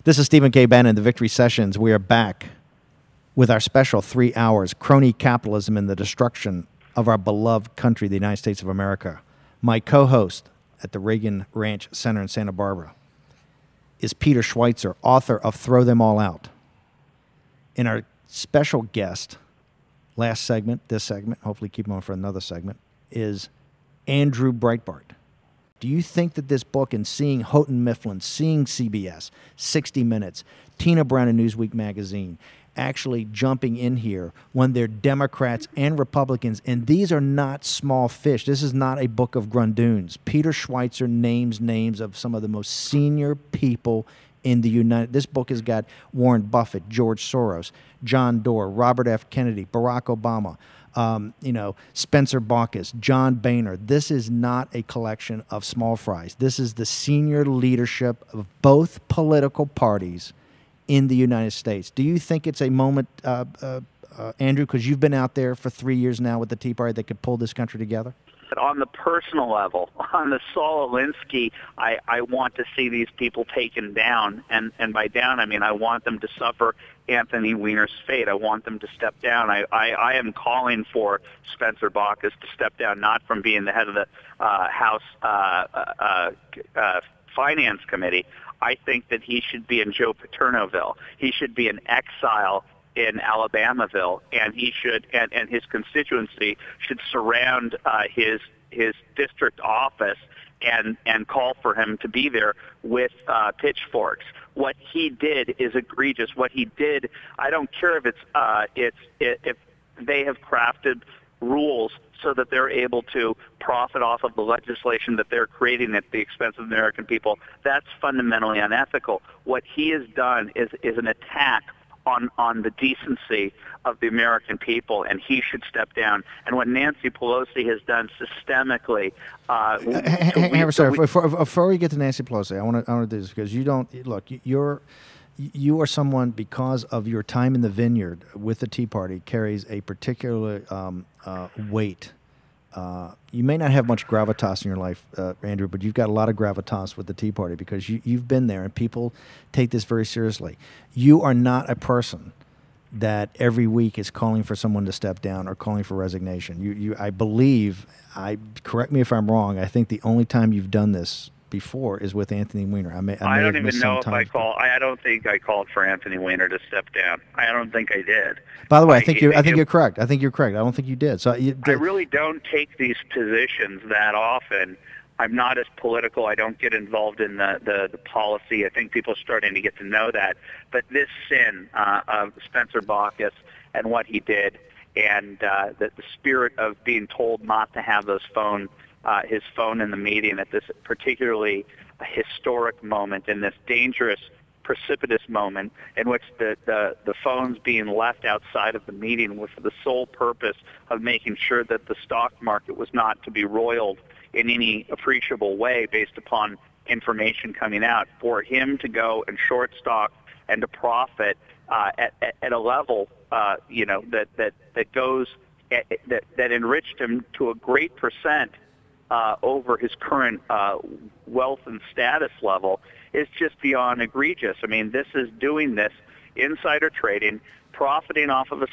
This is Stephen K. Bannon, the Victory Sessions. We are back with our special 3 hours, Crony Capitalism and the Destruction of Our Beloved Country, the United States of America. My co-host at the Reagan Ranch Center in Santa Barbara is Peter Schweitzer, author of Throw Them All Out. And our special guest, last segment, this segment, hopefully keep him on for another segment, is Andrew Breitbart. Do you think that this book, and seeing Houghton Mifflin, seeing CBS, 60 Minutes, Tina Brown and Newsweek magazine, actually jumping in here when they're Democrats and Republicans, and these are not small fish. This is not a book of grundoons. Peter Schweitzer names names of some of the most senior people in the United. This book has got Warren Buffett, George Soros, John Doerr, Robert F. Kennedy, Barack Obama, Spencer Bachus, John Boehner. This is not a collection of small fries. This is the senior leadership of both political parties in the United States. Do you think it's a moment, Andrew, because you've been out there for 3 years now with the Tea Party, that could pull this country together? On the personal level, on the Saul Alinsky, I want to see these people taken down. And by down, I mean I want them to suffer Anthony Weiner's fate. I want them to step down. I am calling for Spencer Bachus to step down, not from being the head of the House Finance Committee. I think that he should be in Joe Paternoville. He should be in exile in Alabamaville, and he should, and his constituency should surround his district office and call for him to be there with pitchforks. What he did is egregious. What he did, I don't care if if they have crafted rules so that they're able to profit off of the legislation that they're creating at the expense of the American people. That's fundamentally unethical. What he has done is an attack on the decency of the American people, and he should step down. And what Nancy Pelosi has done systemically. Before we get to Nancy Pelosi, I want to do this because you don't look. You are someone, because of your time in the vineyard with the Tea Party, carries a particular weight. You may not have much gravitas in your life, Andrew, but you've got a lot of gravitas with the Tea Party because you've been there, and people take this very seriously. You are not a person that every week is calling for someone to step down or calling for resignation. I believe, correct me if I'm wrong, I think the only time you've done this before is with Anthony Weiner. I don't even know if I call. I don't think I called for Anthony Weiner to step down. I don't think I did. By the way, I think you're correct. I think you're correct. I don't think you did. So I really don't take these positions that often. I'm not as political. I don't get involved in the policy. I think people are starting to get to know that. But this sin of Spencer Bachus and what he did, and the spirit of being told not to have his phone in the meeting at this particularly historic moment, in this dangerous, precipitous moment in which the phones being left outside of the meeting was for the sole purpose of making sure that the stock market was not to be roiled in any appreciable way based upon information coming out. For him to go and short stock and to profit at a level that goes that enriched him to a great percent over his current wealth and status level is just beyond egregious. I mean, this is doing this insider trading, profiting off of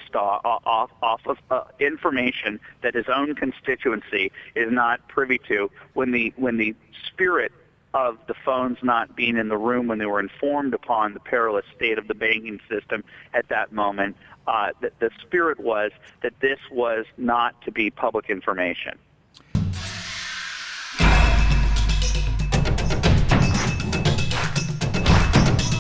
information that his own constituency is not privy to. When the spirit of the phones not being in the room when they were informed upon the perilous state of the banking system at that moment, the spirit was that this was not to be public information.